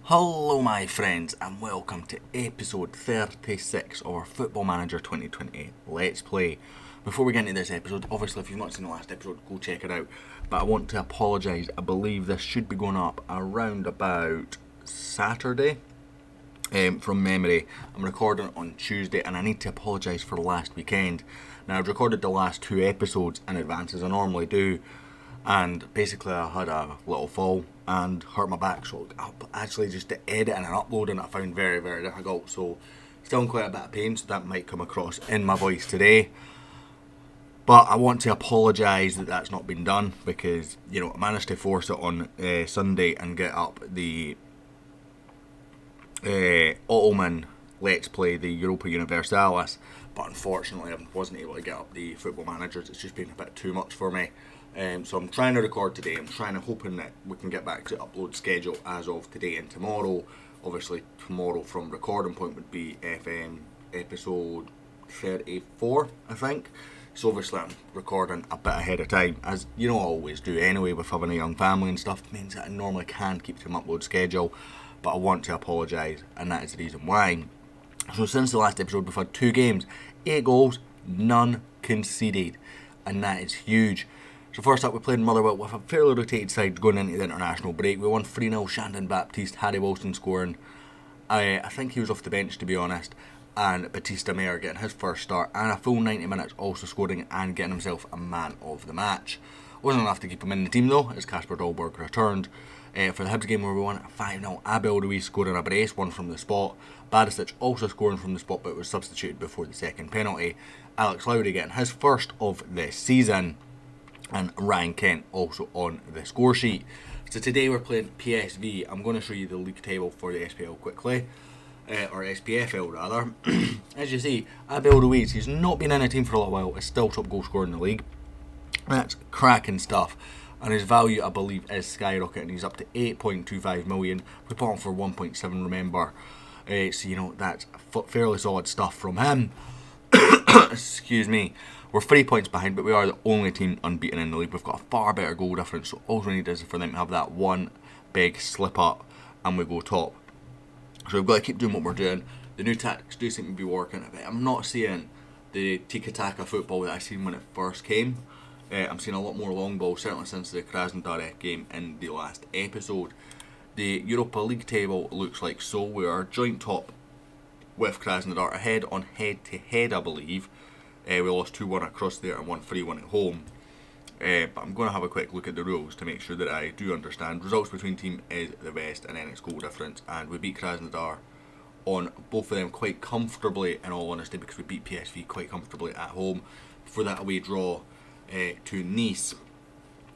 Hello my friends and welcome to episode 36 of our Football Manager 2020 Let's Play. Before we get into this episode, obviously if you've not seen the last episode, go check it out. But I want to apologise, I believe this should be going up around about Saturday. From memory, I'm recording on Tuesday and I need to apologise for last weekend. Now I've recorded the last two episodes in advance as I normally do, and basically I had a little fall and hurt my back, so actually just to edit and uploading I found very, very difficult, so still in quite a bit of pain, so that might come across in my voice today. But I want to apologise that that's not been done, because I managed to force it on Sunday and get up the Ottoman Let's Play, the Europa Universalis, but unfortunately I wasn't able to get up the Football Managers. It's just been a bit too much for me. So I'm trying to record today. I'm hoping that we can get back to upload schedule as of today and tomorrow. Obviously tomorrow from recording point would be FM episode 34, I think. So obviously I'm recording a bit ahead of time, as I always do anyway with having a young family and stuff. It means that I normally can't keep to my upload schedule, but I want to apologise, and that is the reason why. So since the last episode we've had 2 games, 8 goals, none conceded, and that is huge. So first up, we played Motherwell with a fairly rotated side going into the international break. We won 3-0, Shandon Baptiste, Harry Wilson scoring. I think he was off the bench, to be honest, and Batista Mayer getting his first start, and a full 90 minutes also scoring and getting himself a man of the match. Wasn't enough to keep him in the team though, as Kasper Dolberg returned. For the Hibs game where we won 5-0, Abel Ruiz scoring a brace, one from the spot. Barisic also scoring from the spot, but was substituted before the second penalty. Alex Lowry getting his first of this season, and Ryan Kent also on the score sheet. So today we're playing PSV. I'm going to show you the league table for the SPL quickly, or SPFL rather. As you see, Abel Ruiz, he's not been in a team for a little while, is still top goal scorer in the league. That's cracking stuff. And his value, I believe, is skyrocketing. He's up to 8.25 million. We bought him for 1.7, remember. So, that's fairly solid stuff from him. Excuse me. We're 3 points behind, but we are the only team unbeaten in the league. We've got a far better goal difference, so all we need is for them to have that one big slip up, and we go top. So we've got to keep doing what we're doing. The new tactics do seem to be working. I'm not seeing the tiki-taka football that I seen when it first came. I'm seeing a lot more long ball, certainly since the Krasnodar game in the last episode. The Europa League table looks like so. We are joint top with Krasnodar, ahead on head-to-head, I believe. We lost 2-1 across there and won 3-1 at home. But I'm going to have a quick look at the rules to make sure that I do understand. Results between team is the best, and then it's goal difference. And we beat Krasnodar on both of them quite comfortably, in all honesty, because we beat PSV quite comfortably at home for that away draw to Nice.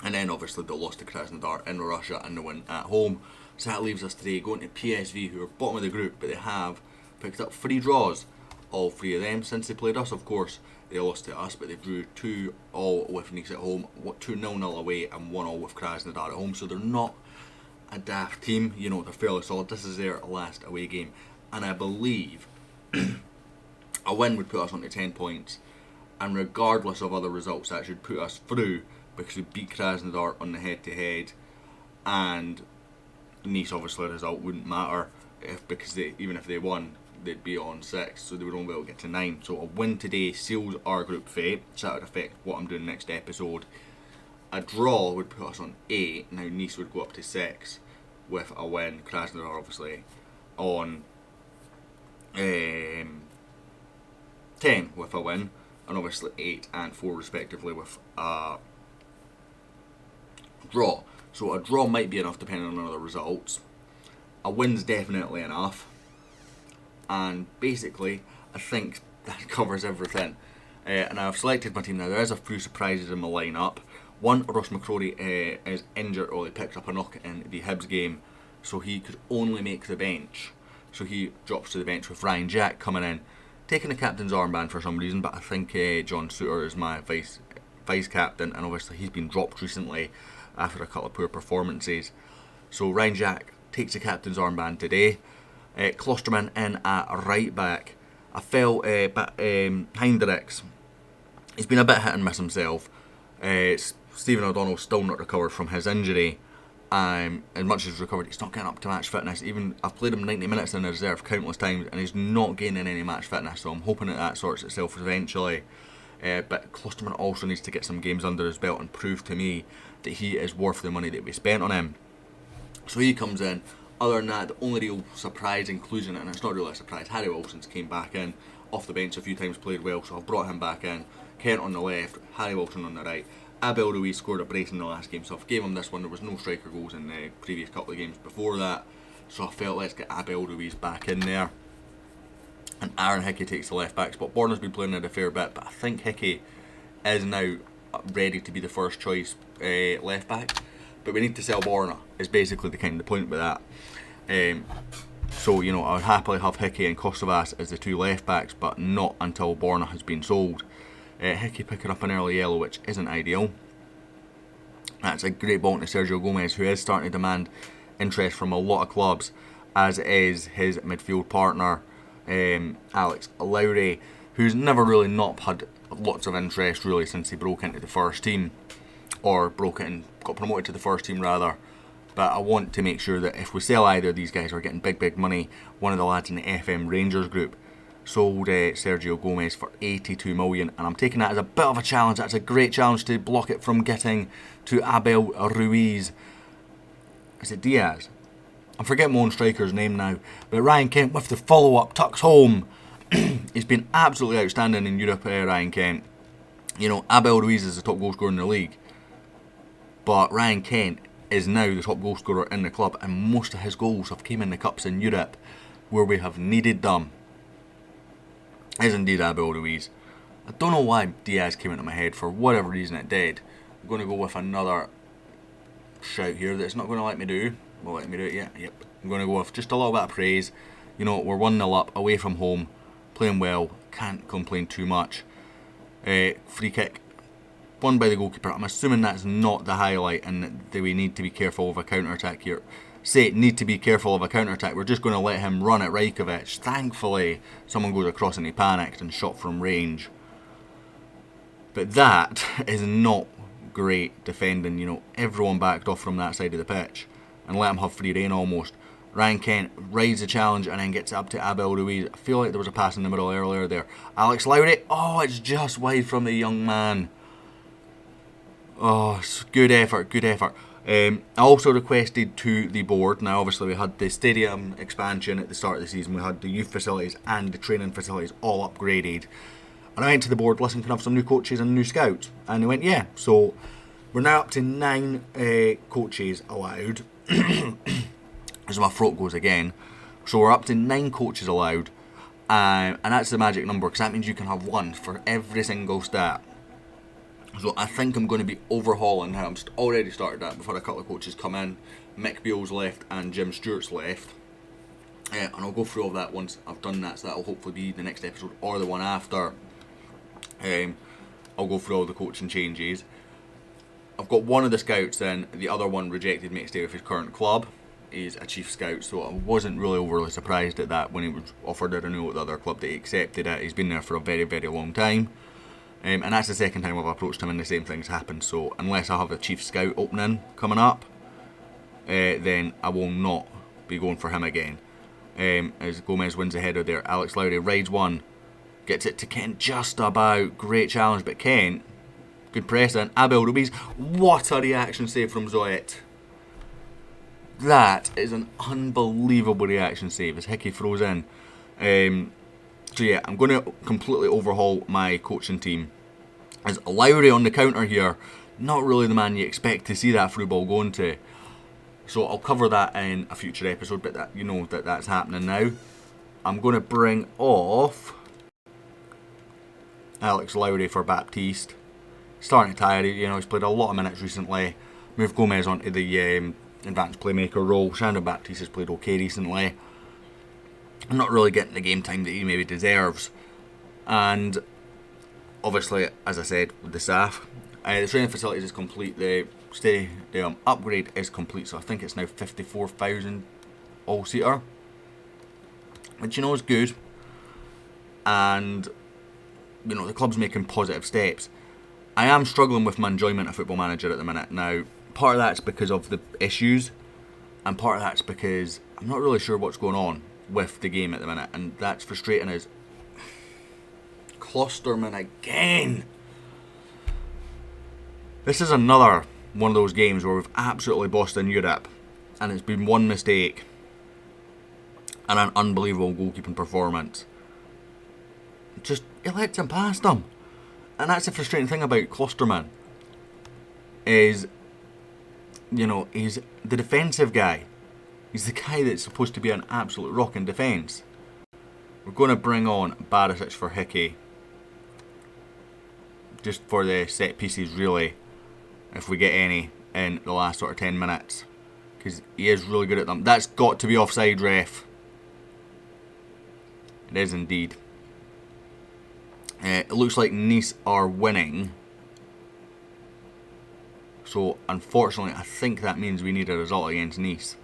And then obviously the loss to Krasnodar in Russia and the win at home. So that leaves us today going to PSV, who are bottom of the group, but they have picked up 3 draws, all 3 of them, since they played us. Of course, they lost to us, but they drew 2-2 with Nice at home, 2-0 away, and 1-1 with Krasnodar at home. So they're not a daft team, they're fairly solid. This is their last away game, and I believe a win would put us onto 10 points, and regardless of other results, that should put us through, because we beat Krasnodar on the head-to-head, and Nice, obviously, the result wouldn't matter, because even if they won, they'd be on 6, so they would only be able to get to 9. So a win today seals our group fate, so that would affect what I'm doing next episode. A draw would put us on 8, now Nice would go up to 6 with a win. Krasnodar obviously on 10 with a win, and obviously 8 and 4 respectively with a draw. So a draw might be enough depending on other results. A win's definitely enough. And basically, I think that covers everything. And I've selected my team now. There is a few surprises in my lineup. One, Ross McCrory is injured, or he picked up a knock in the Hibs game, so he could only make the bench. So he drops to the bench with Ryan Jack coming in, taking the captain's armband for some reason, but I think John Suter is my vice captain, and obviously he's been dropped recently after a couple of poor performances. So Ryan Jack takes the captain's armband today. Klosterman in at right back. I felt Heinrichs, he's been a bit hit and miss himself. Stephen O'Donnell still not recovered from his injury, as much as he's recovered, he's not getting up to match fitness. Even I've played him 90 minutes in the reserve countless times, and he's not gaining any match fitness. So I'm hoping that sorts itself eventually. But Klosterman also needs to get some games under his belt and prove to me that he is worth the money that we spent on him. So he comes in. Other than that, the only real surprise inclusion, and it's not really a surprise, Harry Wilson's came back in off the bench a few times, played well, so I've brought him back in. Kent on the left, Harry Wilson on the right. Abel Ruiz scored a brace in the last game, so I gave him this one. There was no striker goals in the previous couple of games before that, so I felt let's get Abel Ruiz back in there. And Aaron Hickey takes the left back spot. Borna's been playing it a fair bit, but I think Hickey is now ready to be the first choice left back. But we need to sell Borna, is basically the kind of the point with that. So, you know, I would happily have Hickey and Kosovas as the two left backs, but not until Borna has been sold. Hickey picking up an early yellow, which isn't ideal. That's a great ball to Sergio Gomez, who is starting to demand interest from a lot of clubs, as is his midfield partner, Alex Lowry, who's never really not had lots of interest really since he broke into the first team, or got promoted to the first team rather. But I want to make sure that if we sell either of these guys, we're getting big money. One of the lads in the FM Rangers group sold Sergio Gomez for 82 million, and I'm taking that as a bit of a challenge. That's a great challenge to block it from getting to Abel Ruiz. Is it Diaz? I'm forgetting my own striker's name now. But Ryan Kent with the follow-up tucks home. He's been absolutely outstanding in Europe, Ryan Kent. You know, Abel Ruiz is the top goal scorer in the league, but Ryan Kent is now the top goal scorer in the club, and most of his goals have came in the cups in Europe where we have needed them. Is indeed Abel Ruiz. I don't know why Diaz came into my head. For whatever reason it did. I'm going to go with another shout here that it's not going to let me do. Will let me do it yet? Yep. I'm going to go with just a little bit of praise. You know, we're 1-0 up, away from home, playing well, can't complain too much. Free kick, won by the goalkeeper. I'm assuming that's not the highlight and that we need to be careful of a counter-attack here. Need to be careful of a counter-attack. We're just going to let him run at Rajkovic. Thankfully, someone goes across and he panicked and shot from range. But that is not great defending. You know, everyone backed off from that side of the pitch and let him have free rein almost. Ryan Kent rides the challenge and then gets up to Abel Ruiz. I feel like there was a pass in the middle earlier there. Alex Lowry. Oh, it's just wide from the young man. Oh, good effort, good effort. I also requested to the board, now obviously we had the stadium expansion at the start of the season, we had the youth facilities and the training facilities all upgraded, and I went to the board, listen, can I have some new coaches and new scouts? And they went, yeah. So we're now up to 9 coaches allowed, as my throat goes again. So we're up to 9 coaches allowed, and that's the magic number, because that means you can have one for every single stat. So I think I'm going to be overhauling how I'm already started that before a couple of coaches come in. Mick Beale's left and Jim Stewart's left. And I'll go through all that once I've done that, so that'll hopefully be the next episode or the one after. I'll go through all the coaching changes. I've got one of the scouts in, the other one rejected me to stay with his current club. He's a chief scout, so I wasn't really overly surprised at that when he was offered a renewal at the other club that he accepted it. He's been there for a very long time. And that's the second time I've approached him and the same thing's happened. So unless I have a chief scout opening coming up, then I will not be going for him again. As Gomez wins the header there, Alex Lowry rides one, gets it to Kent just about. Great challenge, but Kent, good press in. Abel Ruiz, what a reaction save from Zoet. That is an unbelievable reaction save as Hickey throws in. So yeah, I'm going to completely overhaul my coaching team. As Lowry on the counter here, not really the man you expect to see that through ball going to. So I'll cover that in a future episode, but that, you know that's happening now. I'm going to bring off Alex Lowry for Baptiste. Starting to tire, you know, he's played a lot of minutes recently. Move Gomez onto the advanced playmaker role. Shandon Baptiste has played okay recently. I'm not really getting the game time that he maybe deserves. And obviously, as I said, with the staff, the training facilities is complete. The stadium upgrade is complete, so I think it's now 54,000 all-seater, which, you know, is good. And, you know, the club's making positive steps. I am struggling with my enjoyment of Football Manager at the minute. Now, part of that's because of the issues, and part of that's because I'm not really sure what's going on with the game at the minute, and that's frustrating as Klosterman again. This is another one of those games where we've absolutely bossed in Europe, and it's been one mistake and an unbelievable goalkeeping performance. Just, he lets him past him. And that's the frustrating thing about Klosterman, is, you know, he's the defensive guy. He's the guy that's supposed to be an absolute rock in defence. We're going to bring on Barisic for Hickey. Just for the set pieces, really, if we get any in the last sort of 10 minutes. Because he is really good at them. That's got to be offside, ref. It is indeed. It looks like Nice are winning. So, unfortunately, I think that means we need a result against Nice.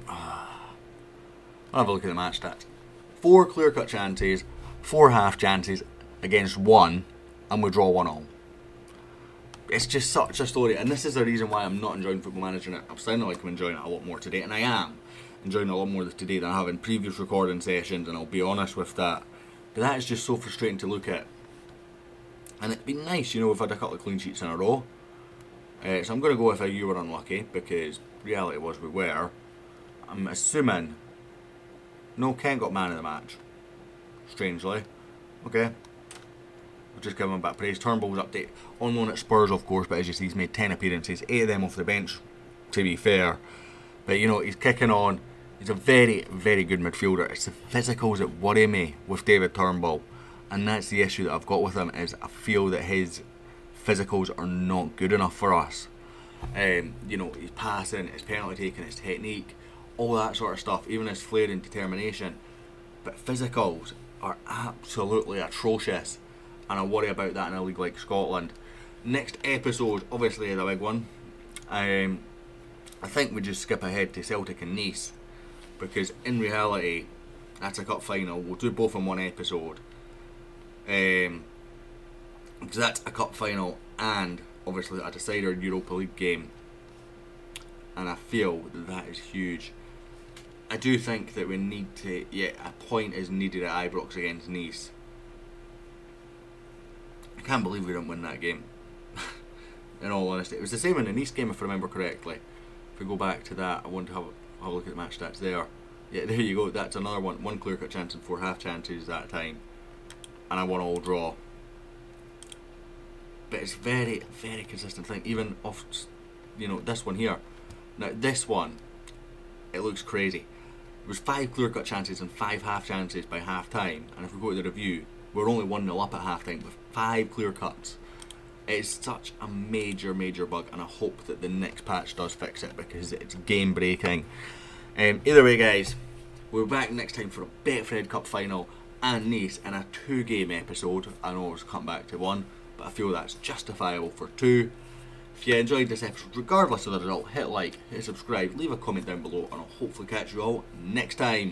I'll have a look at the match stats. 4 clear-cut chances, 4 half chances against 1, and we draw 1-1. It's just such a story, and this is the reason why I'm not enjoying Football Manager. I'm sounding like I'm enjoying it a lot more today, and I am enjoying it a lot more today than I have in previous recording sessions, and I'll be honest with that. But that is just so frustrating to look at. And it'd be nice, you know, we've had a couple of clean sheets in a row. So I'm going to go with a you were unlucky, because reality was we were. I'm assuming... No, Ken got man of the match. Strangely. Okay. We'll just give him a bit of praise. Turnbull's update. On loan at Spurs, of course, but as you see, he's made 10 appearances, 8 of them off the bench, to be fair. But, you know, he's kicking on. He's a very, very good midfielder. It's the physicals that worry me with David Turnbull. And that's the issue that I've got with him, is I feel that his physicals are not good enough for us. You know, his passing, his penalty taking, his technique, all that sort of stuff, even his flair and determination. But physicals are absolutely atrocious, and I worry about that in a league like Scotland. Next episode, obviously, is a big one. I think we just skip ahead to Celtic and Nice, because in reality, that's a cup final. We'll do both in one episode. Because that's a cup final and obviously a decider Europa League game, and I feel that is huge. I do think that we need to, a point is needed at Ibrox against Nice. I can't believe we didn't win that game. In all honesty, it was the same in the Nice game, if I remember correctly. If we go back to that, I want to have a look at the match stats there. Yeah, there you go. That's another one. 1 clear cut chance and 4 half chances that time, and I won all draw. But it's very, very consistent thing. Even off, you know, this one here. Now this one, it looks crazy. It was 5 clear cut chances and 5 half chances by half time, and if we go to the review, we're only 1-0 up at half time with 5 clear cuts. It's such a major, major bug, and I hope that the next patch does fix it, because it's game breaking. Either way, guys, we're back next time for a Betfred Cup final and Nice in a 2-game episode. I know I was cutting back to 1, but I feel that's justifiable for 2. If you enjoyed this episode, regardless of the result, hit like, hit subscribe, leave a comment down below, and I'll hopefully catch you all next time.